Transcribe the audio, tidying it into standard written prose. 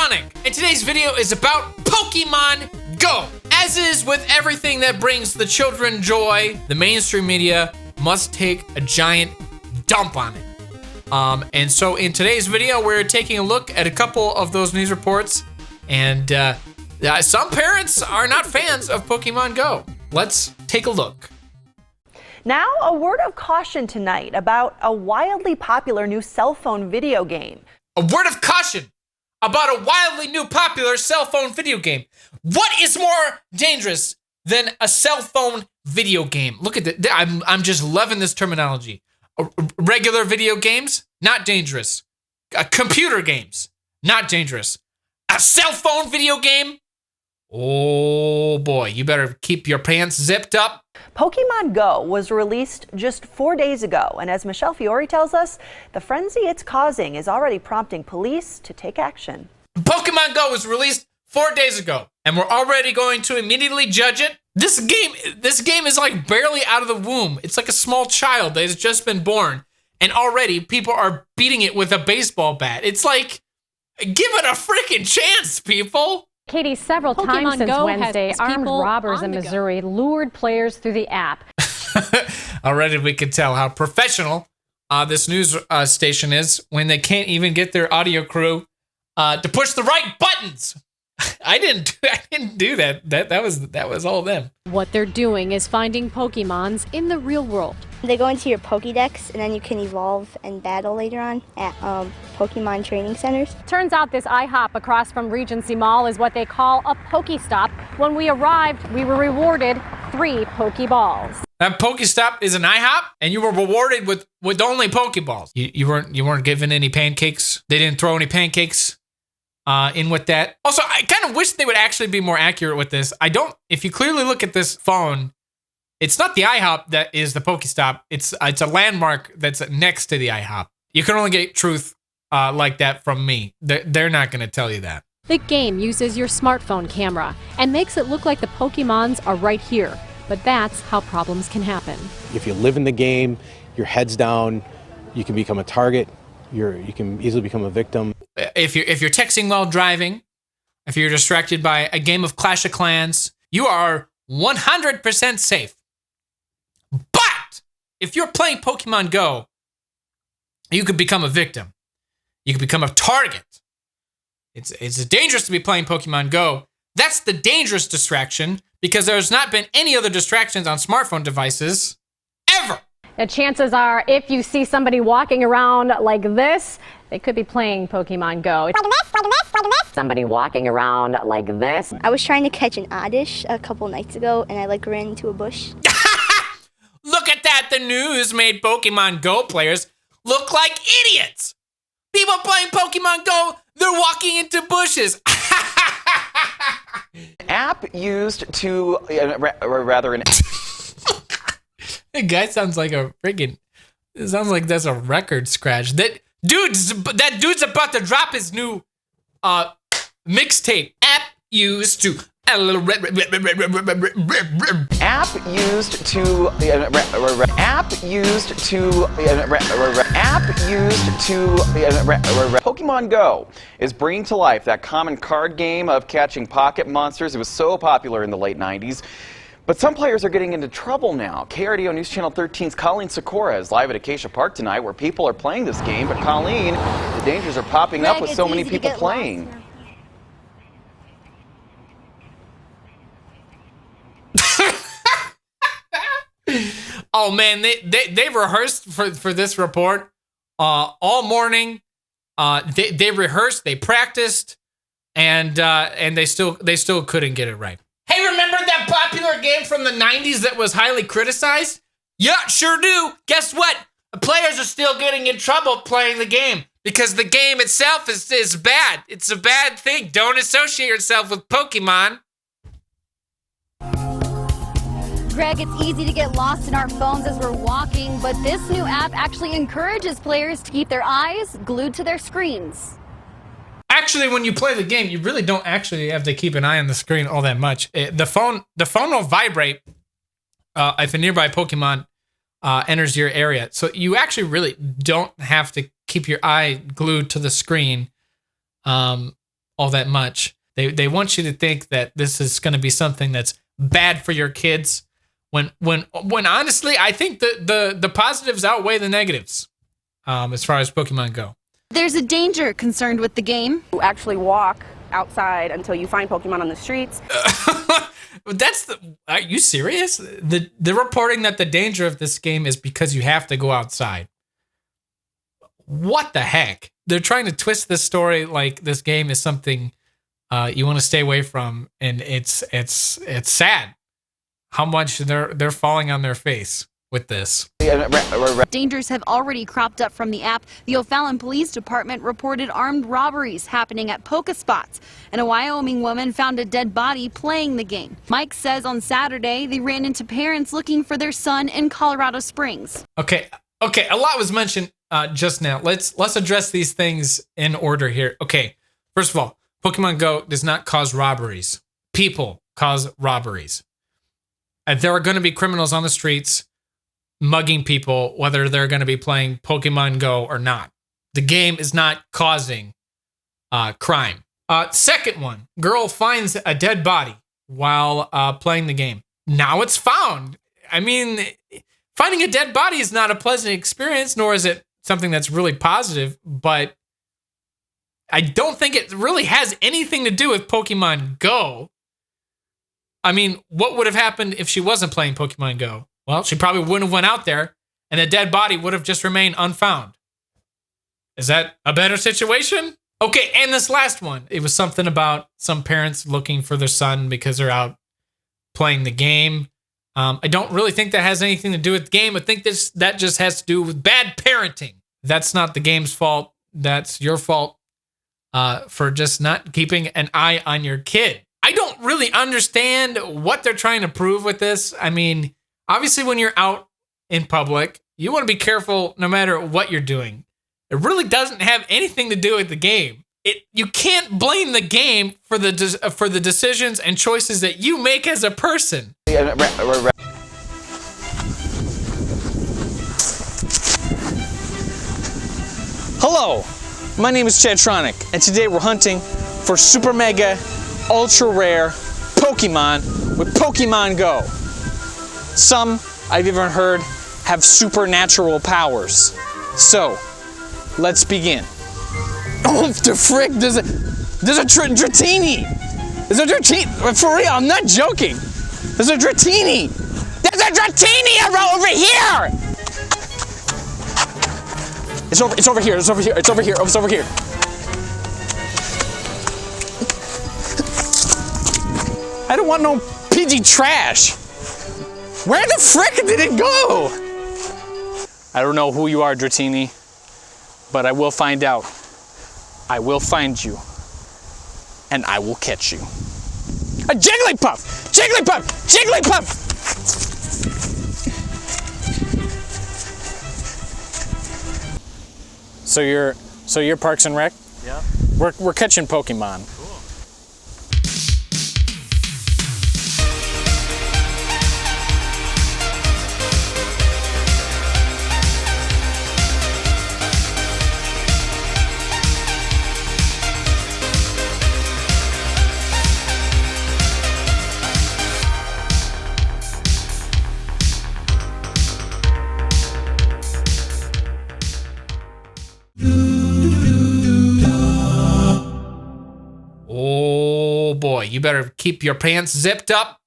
Chadtronic, and today's video is about Pokemon Go. As is with everything that brings the children joy, the mainstream media must take a giant dump on it. And so in today's video, we're taking a look at a couple of those news reports, and some parents are not fans of Pokemon Go. Let's take a look. Now, a word of caution tonight about a wildly popular new cell phone video game. A word of caution about a wildly new popular cell phone video game. What is more dangerous than a cell phone video game? Look at that. I'm just loving this terminology. Regular video games, not dangerous. Computer games, not dangerous. A cell phone video game? Oh boy, you better keep your pants zipped up. Pokemon Go was released just 4 days ago, and as Michelle Fiore tells us, the frenzy it's causing is already prompting police to take action. Pokemon Go was released 4 days ago, and we're already going to immediately judge it. This game is like barely out of the womb. It's like a small child that has just been born, and already people are beating it with a baseball bat. It's like, give it a freaking chance, people. Katie, several times since Wednesday, armed robbers in Missouri lured players through the app. Already we can tell how professional this news station is when they can't even get their audio crew to push the right buttons. I didn't do that. That was all them. What they're doing is finding Pokemons in the real world. They go into your Pokédex, and then you can evolve and battle later on at Pokemon training centers. Turns out this IHOP across from Regency Mall is what they call a Pokestop. When we arrived, we were rewarded 3 Pokeballs. That Pokestop is an IHOP, and you were rewarded with only Pokeballs. You weren't given any pancakes. They didn't throw any pancakes in with that. Also, I kind of wish they would actually be more accurate with this. If you clearly look at this phone, it's not the IHOP that is the Pokestop. It's a landmark that's next to the IHOP. You can only get truth like that from me. They're not going to tell you that. The game uses your smartphone camera and makes it look like the Pokemons are right here. But that's how problems can happen. If you live in the game, your head's down, you can become a target. You can easily become a victim. If you're texting while driving, if you're distracted by a game of Clash of Clans, you are 100% safe. But if you're playing Pokemon Go, you could become a victim. You could become a target. It's dangerous to be playing Pokemon Go. That's the dangerous distraction because there's not been any other distractions on smartphone devices ever. The chances are, if you see somebody walking around like this, they could be playing Pokemon Go. Somebody walking around like this. I was trying to catch an Oddish a couple nights ago, and I ran into a bush. Look at that. The news made Pokemon Go players look like idiots. People playing Pokemon Go, they're walking into bushes. App used to, rather an... The guy sounds like it sounds like that's a record scratch. That dude's about to drop his new mixtape. App used to Pokemon Go is bringing to life that common card game of catching pocket monsters. It was so popular in the late 90s. But some players are getting into trouble now. KRDO News Channel 13's Colleen Sikora is live at Acacia Park tonight where people are playing this game. But Colleen, the dangers are popping up with so many people playing. Oh man, they rehearsed for this report all morning. They rehearsed, they practiced, and they still couldn't get it right. Hey, remember that popular game from the 90s that was highly criticized? Yeah, sure do. Guess what? The players are still getting in trouble playing the game because the game itself is bad. It's a bad thing. Don't associate yourself with Pokemon. Greg, it's easy to get lost in our phones as we're walking, but this new app actually encourages players to keep their eyes glued to their screens. Actually, when you play the game, you really don't actually have to keep an eye on the screen all that much. The phone will vibrate if a nearby Pokemon enters your area. So you actually really don't have to keep your eye glued to the screen. all that much. They want you to think that this is going to be something that's bad for your kids. When honestly, I think the positives outweigh the negatives as far as Pokemon Go. There's a danger concerned with the game. You actually walk outside until you find Pokemon on the streets. Are you serious? The reporting that the danger of this game is because you have to go outside. What the heck? They're trying to twist this story like this game is something you want to stay away from, and it's sad how much they're falling on their face with this. Dangers have already cropped up from the app. The O'Fallon Police Department reported armed robberies happening at Pokespots, and a Wyoming woman found a dead body playing the game. Mike says on Saturday they ran into parents looking for their son in Colorado Springs. Okay, a lot was mentioned just now. Let's address these things in order here. Okay, first of all, Pokemon Go does not cause robberies. People cause robberies. There are going to be criminals on the streets mugging people, whether they're going to be playing Pokemon Go or not. The game is not causing crime. Second one, girl finds a dead body while playing the game. Now it's found. I mean, finding a dead body is not a pleasant experience, nor is it something that's really positive, but I don't think it really has anything to do with Pokemon Go. I mean, what would have happened if she wasn't playing Pokemon Go? Well, she probably wouldn't have went out there, and the dead body would have just remained unfound. Is that a better situation? Okay, and this last one, it was something about some parents looking for their son because they're out playing the game. I don't really think that has anything to do with the game. I think that just has to do with bad parenting. That's not the game's fault. That's your fault for just not keeping an eye on your kid. I don't really understand what they're trying to prove with this. I mean, obviously when you're out in public, you want to be careful no matter what you're doing. It really doesn't have anything to do with the game. You can't blame the game for the decisions and choices that you make as a person. Hello, my name is Chadtronic, and today we're hunting for super mega ultra rare Pokemon with Pokemon Go. Some, I've even heard, have supernatural powers. So, let's begin. Oh, the frick, there's a Dratini! There's a Dratini, for real, I'm not joking. There's a Dratini! There's a Dratini over here! It's over here, it's over here, it's over here, it's over here. I don't want no PG trash. Where the frick did it go? I don't know who you are, Dratini, but I will find out. I will find you, and I will catch you. A Jigglypuff! Jigglypuff! Jigglypuff! So you're Parks and Rec? Yeah. We're catching Pokemon. Oh boy, you better keep your pants zipped up